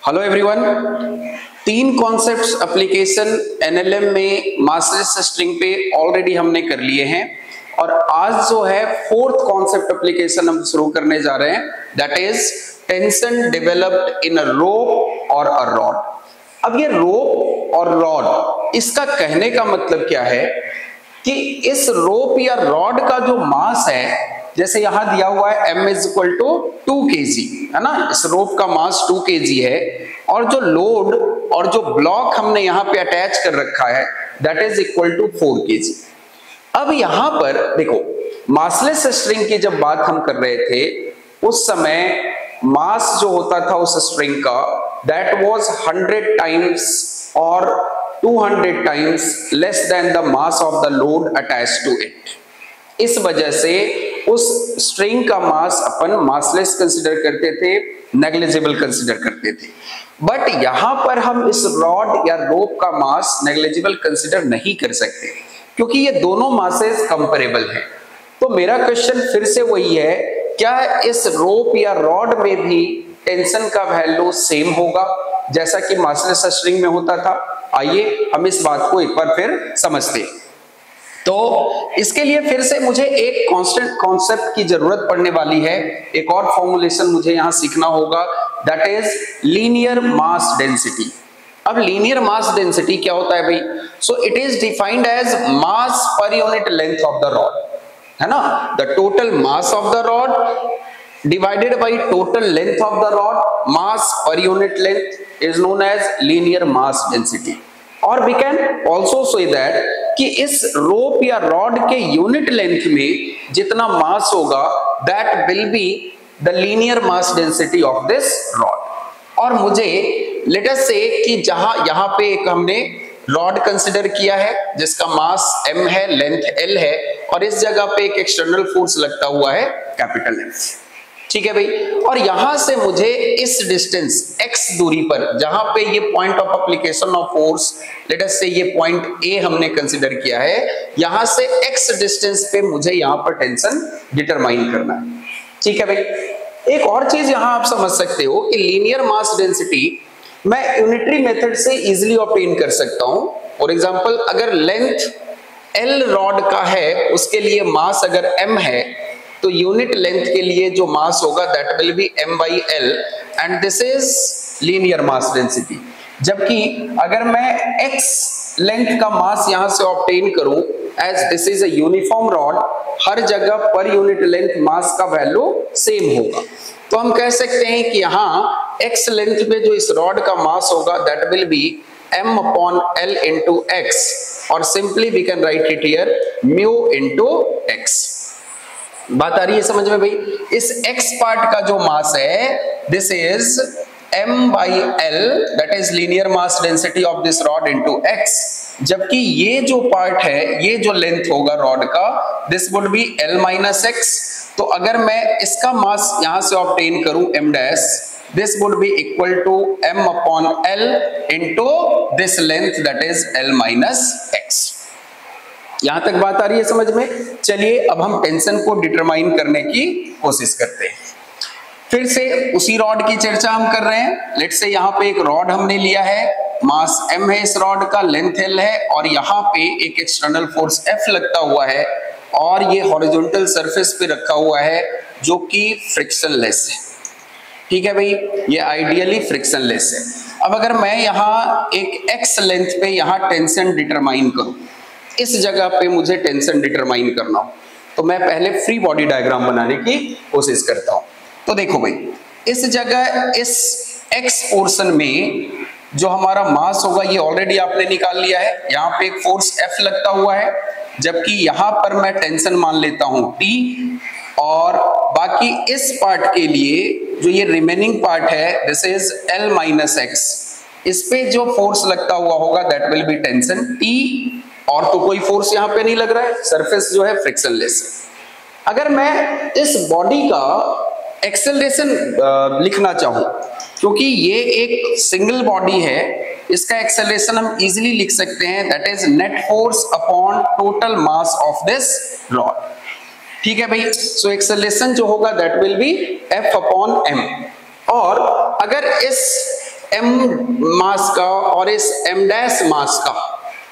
Hello everyone, तीन concepts application NLM में massless string पे ऑलरेडी हमने कर लिए हैं और आज जो है फोर्थ कॉन्सेप्ट एप्लीकेशन हम शुरू करने जा रहे हैं, that is tension developed in a rope और अ रॉड। अब ये रोप और रॉड, इसका कहने का मतलब क्या है कि इस रोप या रॉड का जो मास है, जैसे यहां दिया हुआ है m is equal to 2 kg, है ना। इस रोप का मास 2 kg है और जो लोड और जो ब्लॉक हमने यहां पे अटैच कर रखा है that is equal to 4 kg। अब यहां पर देखो, मासलेस स्ट्रिंग की जब बात हम कर रहे थे उस समय मास जो होता था उस स्ट्रिंग का दैट वाज 100 टाइम्स और 200 times less than the mass of the load attached to it. इस वजह से उस स्ट्रिंग का मास अपन मासलेस कंसीडर करते थे, नेग्लिजिबल कंसीडर करते थे। बट यहां पर हम इस रॉड या रोप का मास नेग्लिजिबल कंसीडर नहीं कर सकते क्योंकि ये दोनों मासेस कंपेरेबल हैं। तो मेरा क्वेश्चन फिर से वही है, क्या इस रोप या रॉड में भी टेंशन का वैल्यू सेम होगा जैसा कि मासलेस स्ट्रिंग में होता था? आइए हम इस बात को एक बार फिर समझते हैं। तो इसके लिए फिर से मुझे एक कांस्टेंट कॉन्सेप्ट की जरूरत पड़ने वाली है, एक और फॉर्मूलेशन मुझे यहां सीखना होगा, that is linear mass density. अब लीनियर मास डेंसिटी क्या होता है भाई? So it is defined as mass per unit length of the rod, है ना। The total mass of the rod divided by total length of the rod, mass per unit length is known as linear mass density. और we can also say that कि इस रोप या rod के unit length में जितना मास होगा that will be the linear mass density of this rod. और मुझे लेट अस से कि जहां यहां पे एक हमने रॉड कंसिडर किया है जिसका मास m है, लेंथ l है और इस जगह पे एक एक्सटर्नल फोर्स लगता हुआ है कैपिटल F, ठीक है भाई। और यहां से मुझे इस डिस्टेंस x दूरी पर, जहां पे ये point of application of force, let us से ये पॉइंट A हमने कंसीडर किया है, यहां से x डिस्टेंस पे मुझे यहां पर टेंशन डिटरमाइन करना है, ठीक है भाई। एक और चीज यहां आप समझ सकते हो कि लीनियर मास डेंसिटी मैं यूनिटरी मेथड से इजीली ऑब्टेन कर सकता हूं। फॉर एग्जांपल, अगर लेंथ l रॉड का है उसके लिए मास अगर m है तो यूनिट लेंथ के लिए जो मास होगा that will be m by l and this is linear mass density. जबकि अगर मैं x लेंथ का मास यहां से ऑब्टेन करूं as this is a uniform rod, हर जगह पर यूनिट लेंथ मास का वैल्यू सेम होगा, तो हम कह सकते हैं कि यहां x लेंथ पे जो इस रॉड का मास होगा that will be m upon l into x और simply we can write it here mu into x। बात आ रही है समझ में भाई? इस x पार्ट का जो मास है this is m by l that is linear mass density of this rod into x, जबकि ये जो पार्ट है, ये जो लेंथ होगा रॉड का this would B l minus x। तो अगर मैं इसका मास यहां से ऑब्टेन करूं m dash, this would be equal to m upon l into this length that is l minus x। यहां तक बात आ रही है समझ में? चलिए अब हम टेंशन को डिटरमाइन करने की कोशिश करते हैं। फिर से उसी रॉड की चर्चा हम कर रहे हैं। लेट्स से यहां पे एक रॉड हमने लिया है, मास m है इस रॉड का, लेंथ l है और यहां पे एक एक्सटर्नल फोर्स F लगता हुआ है और ये हॉरिजॉन्टल सरफेस पे रखा हुआ है जो कि फ्रिक्शनलेस है, ठीक है भाई। ये आइडियली फ्रिक्शनलेस है। अब अगर मैं यहां एक x लेंथ पे यहां टेंशन डिटरमाइन करूं, इस जगह पे मुझे टेंशन डिटरमाइन करना हो तो मैं पहले फ्री बॉडी डायग्राम बनाने की कोशिश करता हूं। तो देखो भाई, इस जगह इस x पोर्शन में जो हमारा मास होगा ये ऑलरेडी आपने निकाल लिया है, यहाँ पे एक फोर्स F लगता हुआ है, जबकि यहां पर मैं टेंशन मान लेता हूं T और बाकी इस पार्ट के लिए जो ये रिमेनिंग पार्ट है this is L minus x, इस पे जो फोर्स लगता हुआ होगा that will B tension T और तो कोई फोर्स यहां पे नहीं लग रहा है, सरफेस जो है फ्रिक्शनलेस है। अगर मैं इस बॉडी का एक्सेलरेशन लिखना चाहूं, क्योंकि ये एक सिंगल बॉडी है, इसका एक्सेलरेशन हम इजीली लिख सकते हैं that is net force upon total mass of this rod, ठीक है भाई। सो एक्सेलरेशन जो होगा that will B F upon m। और अगर इस m मास का और इस m डैश मास का,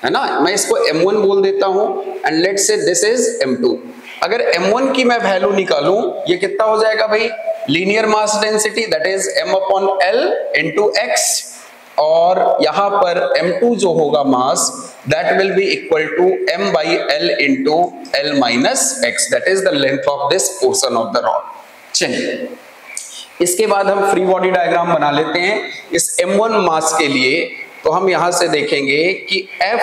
है ना, मैं इसको m1 बोल देता हूं and let's say this is m2। अगर m1 की मैं वैल्यू निकालूं, ये कितना हो जाएगा भाई, linear mass density that is m/l into x, और यहां पर m2 जो होगा mass that will be equal to m/l into l minus x, that is the length of this portion of the rod. चलिए इसके बाद हम फ्री बॉडी डायग्राम बना लेते हैं इस m1 मास के लिए। तो हम यहां से देखेंगे कि F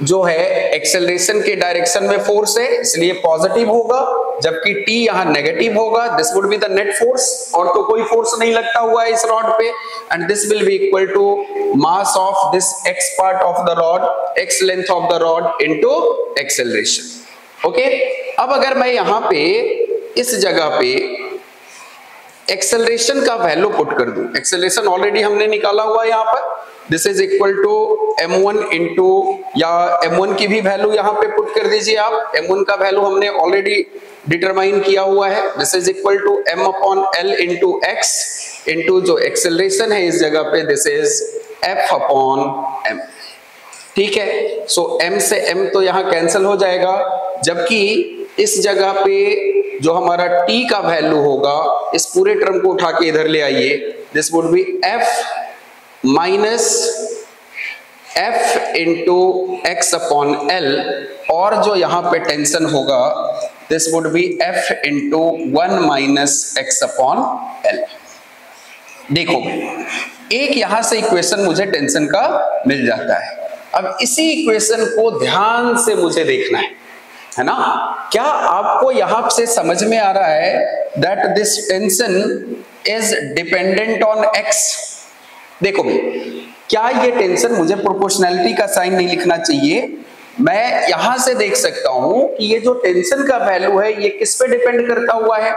जो है एक्सेलरेशन के डायरेक्शन में फोर्स है इसलिए पॉजिटिव होगा, जबकि T यहां नेगेटिव होगा, this would be the net force, और तो कोई फोर्स नहीं लगता हुआ है इस रॉड पे, and this will be equal to mass of this x part of the rod, x length of the rod into acceleration. Okay, अब अगर मैं यहां पे इस जगह पे एक्सेलरेशन का वैल्यू पुट कर दूं, एक्सेलरेशन ऑलरेडी हमने निकाला हुआ है यहाँ पर, this is equal to m1 into, या m1 की भी वैल्यू यहाँ पे पुट कर दीजिए आप, m1 का वैल्यू हमने ऑलरेडी डिटरमाइन किया हुआ है, this is equal to m/l into x into जो एक्सेलरेशन है इस जगह पे दिस इज f/m। ठीक है, सो m से m तो यहाँ कैंसिल हो जाएगा, जबकि इस जगह पे जो हमारा t का वैल्यू होगा, इस पूरे टर्म को उठा के इधर ले आइए, this would B f minus f into x/l, और जो यहां पे टेंशन होगा this would B f into 1 minus x/l। देखो एक यहां से इक्वेशन मुझे टेंशन का मिल जाता है, अब इसी इक्वेशन को ध्यान से मुझे देखना है ना, क्या आपको यहां से समझ में आ रहा है that this tension is dependent on x। देखो भाई, क्या ये टेंशन, मुझे प्रोपोर्शनैलिटी का साइन नहीं लिखना चाहिए, मैं यहां से देख सकता हूं कि ये जो टेंशन का वैल्यू है ये किस पे डिपेंड करता हुआ है,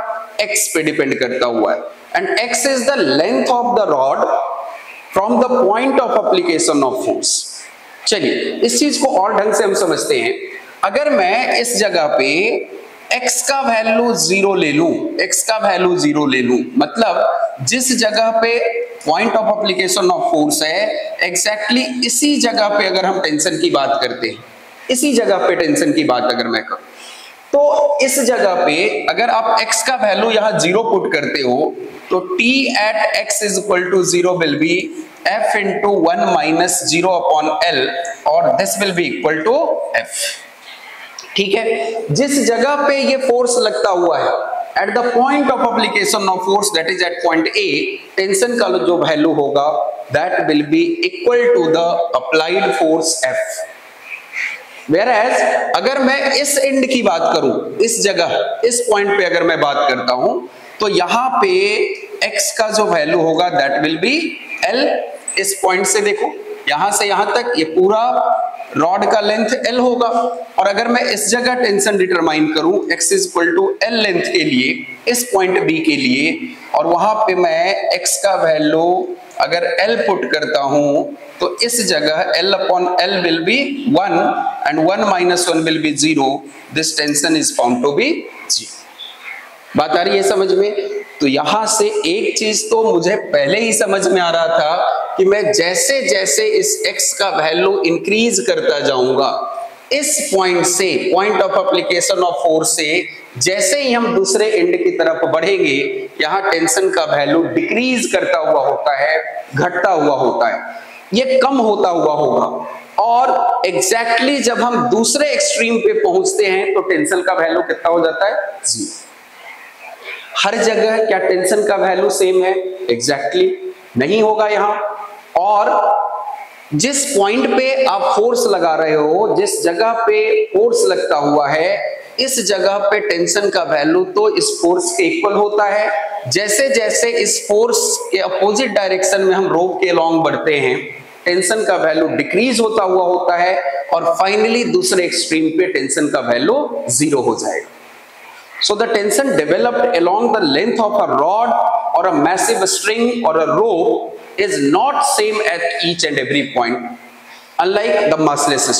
x पे डिपेंड करता हुआ है, and x is the length of the rod from the point of application of force. चलिए इस चीज को और ढंग से हम समझते हैं, अगर मैं इस जगह पे x का वैल्यू 0 ले लूं, x का वैल्यू 0 ले लूं, मतलब जिस जगह पे point of application of force है एग्जैक्टली इसी जगह पे अगर हम टेंशन की बात करते हैं, इसी जगह पे टेंशन की बात अगर मैं करूं, तो इस जगह पे अगर आप x का वैल्यू यहां 0 पुट करते हो तो t at x is equal to 0 will be f into 1 minus 0/l, और this will be equal to f। ठीक है, जिस जगह पे ये फोर्स लगता हुआ है at the point of application of force that is at point A, tension का जो वैल्यू होगा that will be equal to the applied force F। Whereas अगर मैं इस एंड की बात करूं, इस जगह इस पॉइंट पे अगर मैं बात करता हूं तो यहां पे x का जो वैल्यू होगा दैट विल बी L। इस पॉइंट से देखो यहां से यहां तक ये पूरा रॉड का लेंथ L होगा, और अगर मैं इस जगह टेंशन डिटरमाइन करूं x is equal to L length के लिए इस पॉइंट B के लिए, और वहां पे मैं x का वैल्यू अगर L पुट करता हूं तो इस जगह L/L will be 1 and 1 minus 1 will be 0, this tension is found to be 0। बात आ रही है समझ में? तो यहां से एक चीज तो मुझे पहले ही समझ में आ रहा था कि मैं जैसे जैसे इस x का वैल्यू इंक्रीज करता जाऊंगा, इस पॉइंट से, point of application of force से जैसे ही हम दूसरे एंड की तरफ बढ़ेंगे, यहाँ टेंशन का वैल्यू डिक्रीज करता हुआ होता है, घटता हुआ होता है, ये कम होता हुआ होगा, और एग्जैक्टली जब हम दूसरे एक्सट्रीम पे पहुंचते हैं तो टेंशन का वैल्यू कितना हो जाता है? 0। हर जगह क्या टेंशन का वैल्यू सेम है? एग्जैक्टली नहीं होगा यहाँ, और जिस पॉइंट पे आप फोर्स लगा रहे हो, जिस जगह पे फोर्स लगता हुआ है, इस जगह पे टेंशन का वैल्यू तो इस फोर्स के इक्वल होता है। जैसे जैसे इस फोर्स के अपोजिट डायरेक्शन में हम रोप के अलोंग बढ़ते हैं, टेंशन का वैल्यू डिक्रीज होता हुआ होता है, और फाइनली दूसरे एक्सट्रीम पे टेंशन का वैल्यू 0 हो जाएगा। So the tension developed along the length of a rod or a massive string or a rope is not same at each and every point, unlike the massless system.